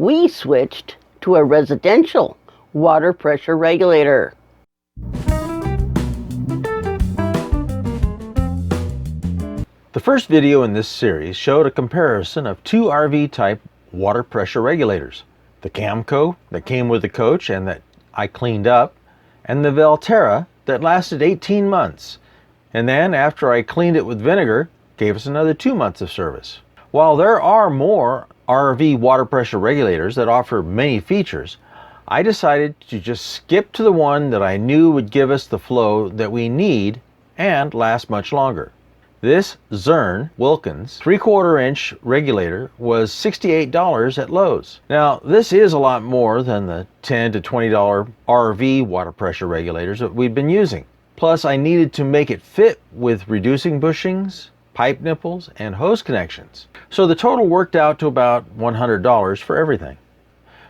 we switched to a residential water pressure regulator. The first video in this series showed a comparison of two RV type water pressure regulators. The CAMCO that came with the coach and that I cleaned up, and the Valterra that lasted 18 months. And then after I cleaned it with vinegar, gave us another 2 months of service. While there are more RV water pressure regulators that offer many features, I decided to just skip to the one that I knew would give us the flow that we need and last much longer. This Zurn Wilkins 3/4 inch regulator was $68 at Lowe's. Now this is a lot more than the $10 to $20 RV water pressure regulators that we've been using. Plus I needed to make it fit with reducing bushings, pipe nipples, and hose connections. So the total worked out to about $100 for everything.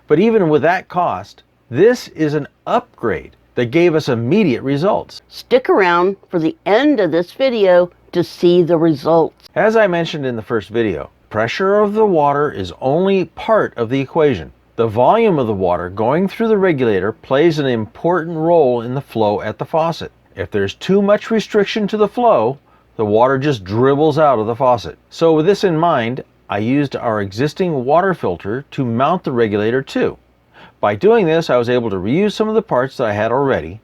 But even with that cost, this is an upgrade that gave us immediate results. Stick around for the end of this video to see the results. As I mentioned in the first video, pressure of the water is only part of the equation. The volume of the water going through the regulator plays an important role in the flow at the faucet. If there's too much restriction to the flow, the water just dribbles out of the faucet. So with this in mind, I used our existing water filter to mount the regulator too. By doing this, I was able to reuse some of the parts that I had already,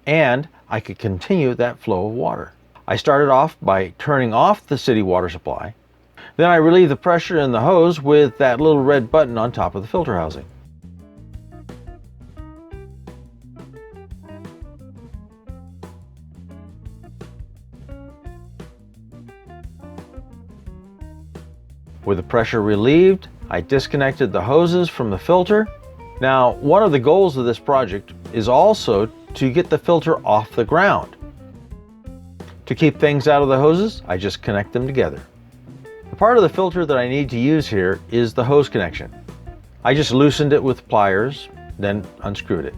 and I could continue that flow of water. I started off by turning off the city water supply. Then I relieved the pressure in the hose with that little red button on top of the filter housing. With the pressure relieved, I disconnected the hoses from the filter. Now, one of the goals of this project is also to get the filter off the ground. To keep things out of the hoses, I just connect them together. The part of the filter that I need to use here is the hose connection. I just loosened it with pliers, then unscrewed it.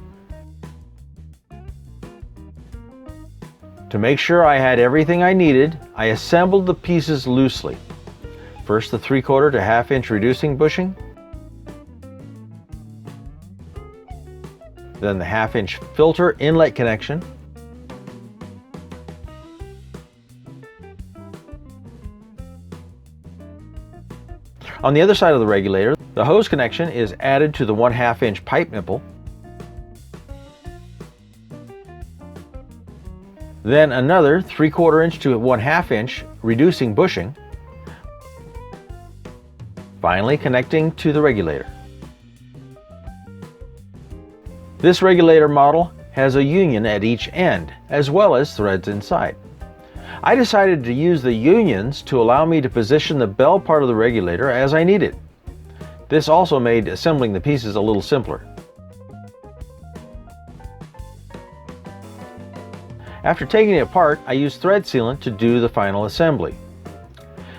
To make sure I had everything I needed, I assembled the pieces loosely. First the 3/4 to 1/2 inch reducing bushing, then the 1/2 inch filter inlet connection, on the other side of the regulator, the hose connection is added to the 1/2 inch pipe nipple, then another 3/4 inch to 1/2 inch reducing bushing, finally connecting to the regulator. This regulator model has a union at each end, as well as threads inside. I decided to use the unions to allow me to position the bell part of the regulator as I needed. This also made assembling the pieces a little simpler. After taking it apart, I used thread sealant to do the final assembly.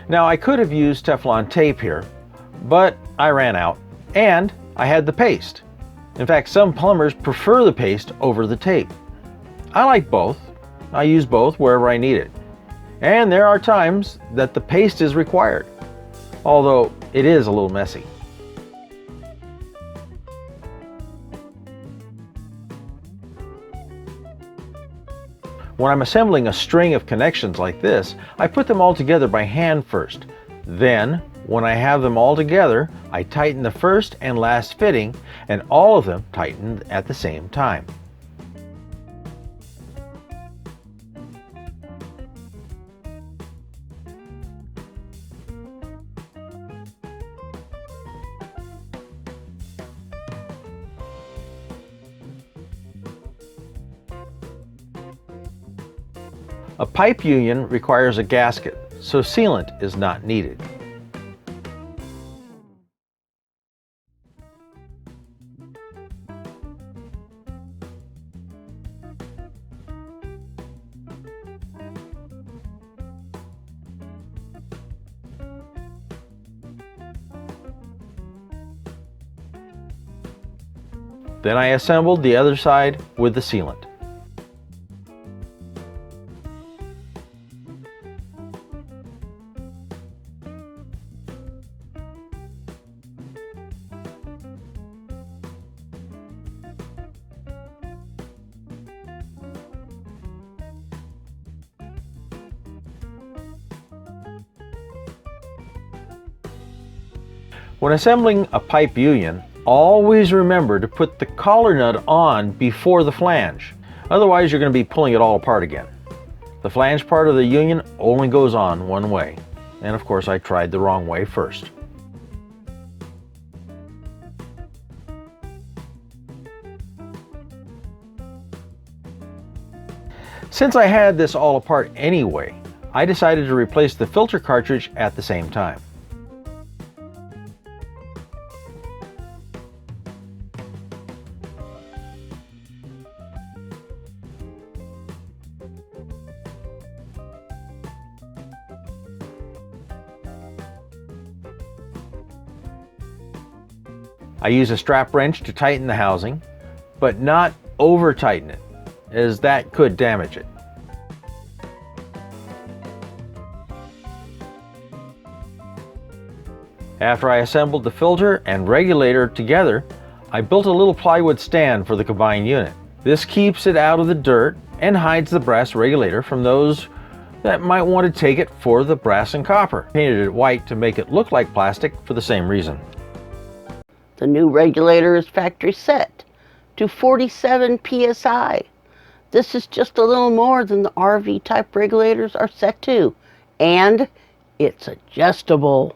Now I could have used Teflon tape here, but I ran out, and I had the paste. In fact, some plumbers prefer the paste over the tape. I like both. I use both wherever I need it. And there are times that the paste is required, although it is a little messy. When I'm assembling a string of connections like this, I put them all together by hand first. Then, when I have them all together, I tighten the first and last fitting, and all of them tighten at the same time. A pipe union requires a gasket, so sealant is not needed. Then I assembled the other side with the sealant. When assembling a pipe union, always remember to put the collar nut on before the flange. Otherwise, you're going to be pulling it all apart again. The flange part of the union only goes on one way. And of course, I tried the wrong way first. Since I had this all apart anyway, I decided to replace the filter cartridge at the same time. I use a strap wrench to tighten the housing, but not over tighten it, as that could damage it. After I assembled the filter and regulator together, I built a little plywood stand for the combined unit. This keeps it out of the dirt and hides the brass regulator from those that might want to take it for the brass and copper. Painted it white to make it look like plastic for the same reason. The new regulator is factory set to 47 psi. This is just a little more than the RV type regulators are set to, and it's adjustable.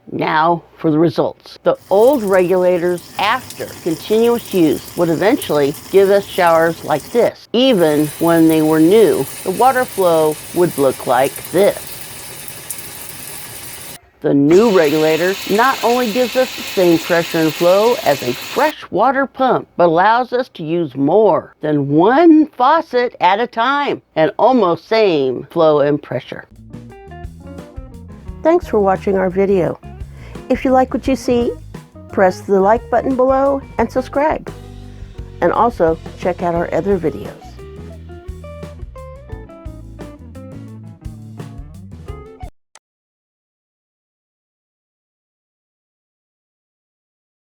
Now for the results. The old regulators, after continuous use, would eventually give us showers like this. Even when they were new, the water flow would look like this. The new regulator not only gives us the same pressure and flow as a freshwater pump, but allows us to use more than one faucet at a time and almost same flow and pressure. Thanks for watching our video. If you like what you see, press the like button below and subscribe. And also check out our other videos.